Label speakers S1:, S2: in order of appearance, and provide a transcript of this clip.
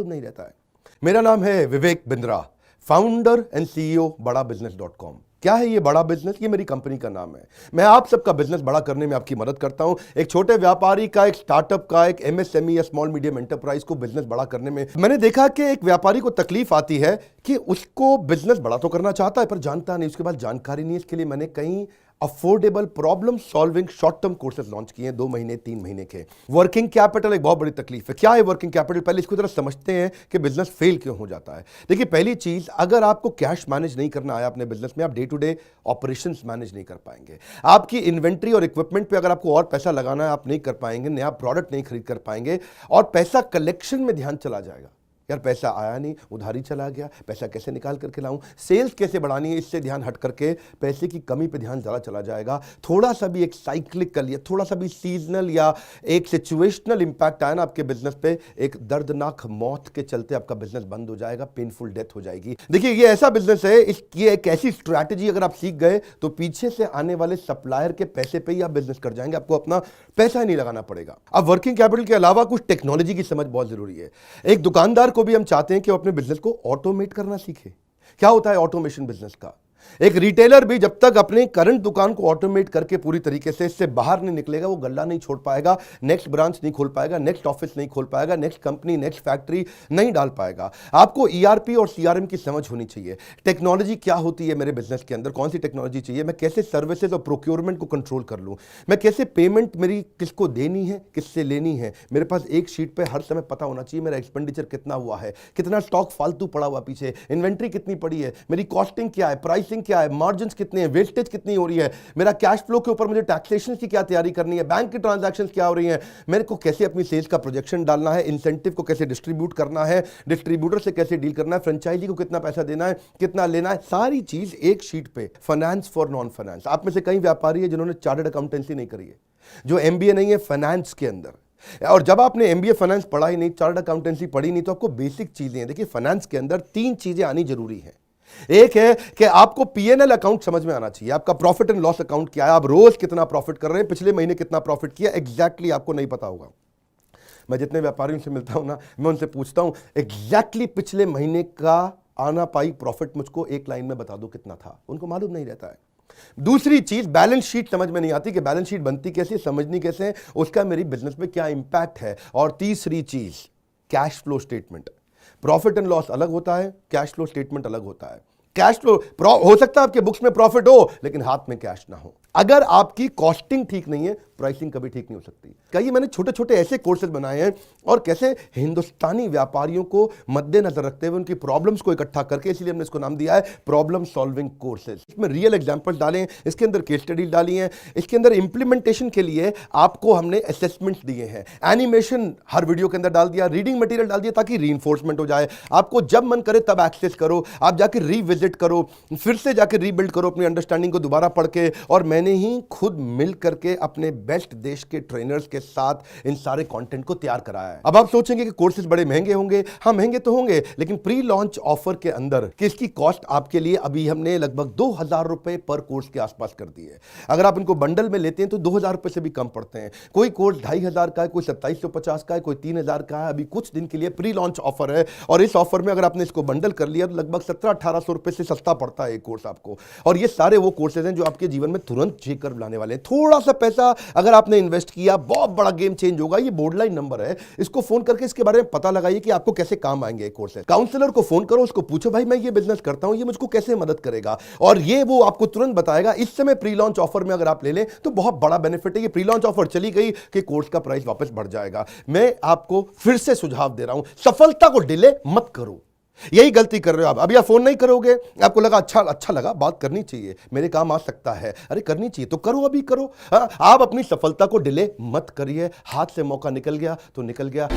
S1: नहीं रहता है। मेरा नाम है Vivek Bindra, founder and CEO बड़ा बिजनेस.com। क्या है ये बड़ा बिजनेस? ये मेरी कंपनी का नाम है। मैं आप सबका बिजनेस बड़ा करने में आपकी मदद करता हूं। एक छोटे व्यापारी का, एक स्टार्टअप का, एक एमएसएमई या स्मॉल मीडियम एंटरप्राइज को बिजनेस बड़ा करने में मैंने देखा कि एक व्यापारी को तकलीफ आती है कि उसको बिजनेस बड़ा तो करना चाहता है पर जानता नहीं, उसके पास जानकारी नहीं। इसके लिए मैंने कई affordable problem solving short term courses launch किए हैं, 2 महीने 3 महीने के। वर्किंग कैपिटल एक बहुत बड़ी तकलीफ है। क्या है वर्किंग कैपिटल? पहले इसको जरा समझते हैं कि बिजनेस फेल क्यों हो जाता है। देखिए, पहली चीज, अगर आपको कैश मैनेज नहीं करना आया अपने बिजनेस में, आप day to day operations manage नहीं कर पाएंगे। आपकी इन्वेंट्री और इक्विपमेंट पे अगर आपको और पैसा लगाना है, आप नहीं कर पाएंगे। नया प्रोडक्ट नहीं खरीद कर पाएंगे और पैसा कलेक्शन में ध्यान चला जाएगा। यार पैसा आया नहीं, उधारी चला गया, पैसा कैसे निकाल करके लाऊं, सेल्स कैसे बढ़ानी है, इससे ध्यान हट करके पैसे की कमी पे ध्यान ज़्यादा चला जाएगा। थोड़ा सा भी एक साइक्लिकल या थोड़ा सा भी सीजनल या एक सिचुएशनल इंपैक्ट आया ना आपके बिजनेस पे, एक दर्दनाक मौत के चलते आपका बिजनेस बंद हो जाएगा, पेनफुल डेथ हो जाएगी। देखिए, ये ऐसा बिजनेस है, ये एक ऐसी स्ट्रैटेजी अगर आप सीख गए तो पीछे से आने वाले सप्लायर के पैसे पे ही आप बिजनेस कर जाएंगे, आपको अपना पैसा ही नहीं लगाना पड़ेगा। अब वर्किंग कैपिटल के अलावा कुछ टेक्नोलॉजी की समझ बहुत जरूरी है। एक दुकानदार को भी हम चाहते हैं कि वो अपने बिजनेस को ऑटोमेट करना सीखे। क्या होता है ऑटोमेशन बिजनेस का? एक रिटेलर भी जब तक अपने करंट दुकान को ऑटोमेट करके पूरी तरीके से इससे बाहर नहीं निकलेगा, वो गल्ला नहीं छोड़ पाएगा, नेक्स्ट ब्रांच नहीं खोल पाएगा, नेक्स्ट ऑफिस नहीं खोल पाएगा, नेक्स्ट कंपनी, नेक्स्ट फैक्ट्री नहीं डाल पाएगा। आपको ईआरपी और सीआरएम की समझ होनी चाहिए। टेक्नोलॉजी क्या होती है मेरे बिजनेस के अंदर, कौन सी टेक्नोलॉजी चाहिए, मैं कैसे सर्विसेज और प्रोक्योरमेंट को कंट्रोल कर लूं, मैं कैसे पेमेंट मेरी किसको देनी है, किससे लेनी है। मेरे पास एक शीट पे हर समय पता होना चाहिए मेरा एक्सपेंडिचर कितना हुआ है, कितना स्टॉक फालतू पड़ा हुआ पीछे, इन्वेंट्री कितनी पड़ी है, मेरी कॉस्टिंग क्या है, प्राइसिंग क्या है, मार्जिन कितने हैं, वेस्टेज कितनी हो रही है, मेरा कैश फ्लो के ऊपर मुझे टैक्सेशन की क्या तैयारी करनी है, बैंक की ट्रांजैक्शंस क्या हो रही हैं, मेरे को कैसे अपनी सेल्स का प्रोजेक्शन डालना है, इंसेंटिव को कैसे डिस्ट्रीब्यूट करना है, डिस्ट्रीब्यूटर से कैसे डील करना है, फ्रेंचाइजी को कितना पैसा देना है, कितना लेना है, सारी चीज एक शीट पे। Finance for non finance. आप में से कई व्यापारी है जिन्होंने चार्टर्ड अकाउंटेंसी नहीं करी है, जो एमबीए नहीं है फाइनेंस के अंदर। और जब आपने एमबीए फाइनेंस पढ़ा ही नहीं, चार्टर्ड अकाउंटेंसी पढ़ी नहीं, तो आपको बेसिक चीजें हैं। देखिए, फाइनेंस के अंदर 3 चीजें आनी जरूरी है। एक है कि आपको पीएनएल अकाउंट समझ में आना चाहिए, आपका प्रॉफिट एंड लॉस अकाउंट क्या है, आप रोज कितना प्रॉफिट कर रहे हैं, पिछले महीने कितना प्रॉफिट किया, एग्जैक्टली आपको नहीं पता होगा। मैं जितने व्यापारियों से मिलता हूं ना, मैं उनसे पूछता हूं एग्जैक्टली पिछले महीने का आना पाई प्रॉफिट मुझको एक लाइन में बता दो कितना था, उनको मालूम नहीं रहता है। दूसरी चीज, बैलेंस शीट समझ में नहीं आती कि बैलेंस शीट बनती कैसे, समझनी कैसे है, उसका मेरी बिजनेस पे क्या इंपैक्ट है। और तीसरी चीज, cash flow statement. Profit and loss अलग होता है, कैश फ्लो स्टेटमेंट अलग होता है। कैश फ्लो हो सकता है आपके बुक्स में प्रॉफिट हो लेकिन हाथ में कैश ना हो। अगर आपकी कॉस्टिंग ठीक नहीं है, प्राइसिंग कभी ठीक नहीं हो सकती। कई मैंने छोटे छोटे ऐसे कोर्सेज बनाए हैं और कैसे हिंदुस्तानी व्यापारियों को मद्देनजर रखते हुए उनकी प्रॉब्लम्स को इकट्ठा करके, इसलिए हमने इसको नाम दिया है प्रॉब्लम सॉल्विंग कोर्सेज। इसमें रियल एग्जांपल्स डाले हैं, इसके अंदर केस स्टडीज डाली हैं, इसके अंदर इंप्लीमेंटेशन के लिए आपको हमने असेसमेंट्स दिए हैं, एनिमेशन हर वीडियो के अंदर डाल दिया, रीडिंग मटेरियल डाल दिया ताकि रीइंफोर्समेंट हो जाए। आपको जब मन करे तब एक्सेस करो, आप जाके रीविजिट करो, फिर से जाके रीबिल्ड करो अपनी अंडरस्टैंडिंग को दोबारा पढ़ के। और मैंने ही खुद मिल करके अपने बेस्ट देश के ट्रेनर्स के साथ इन सारे कंटेंट को तैयार कराया है। अब आप सोचेंगे कि कोर्सेज बड़े महंगे होंगे। हाँ, महंगे तो होंगे, लेकिन प्री लॉन्च ऑफर के अंदर कि इसकी कॉस्ट आपके लिए अभी हमने लगभग 2000 रुपए पर कोर्स के आसपास कर दी है। अगर आप इनको बंडल में लेते हैं तो 2000 रुपए से भी कम पड़ते हैं। कोई कोर्स 2500 का है, कोई 2750 का है, कोई 3000 का है। अभी कुछ दिन के लिए प्री लॉन्च ऑफर है और इस ऑफर में अगर आपने इसको बंडल कर लिया तो लगभग 1700-1800 रुपए से सस्ता पड़ता है एक कोर्स आपको। और ये सारे वो कोर्सेज हैं जो आपके जीवन में तुरंत चेक कर लाने वाले हैं। थोड़ा सा पैसा अगर आपने इन्वेस्ट किया, बहुत बड़ा गेम चेंज होगा। ये बोर्डलाइन नंबर है, इसको फोन करके इसके बारे में पता लगाइए कि आपको कैसे काम आएंगे कोर्सेज। काउंसलर को फोन करो, उसको पूछो भाई मैं ये बिजनेस करता हूं, ये मुझको कैसे मदद करेगा, और ये वो आपको तुरंत बताएगा। इस समय प्री लॉन्च ऑफर में अगर आप ले लें तो बहुत बड़ा बेनिफिट है। ये प्री लॉन्च ऑफर चली गई कि कोर्स का प्राइस वापस बढ़ जाएगा। मैं आपको फिर से सुझाव दे रहा हूं, सफलता को डिले मत करो। यही गलती कर रहे हो आप। अभी आप फोन नहीं करोगे, आपको लगा अच्छा लगा, बात करनी चाहिए, मेरे काम आ सकता है, अरे करनी चाहिए तो करो, अभी करो। आप अपनी सफलता को डिले मत करिए। हाथ से मौका निकल गया तो निकल गया।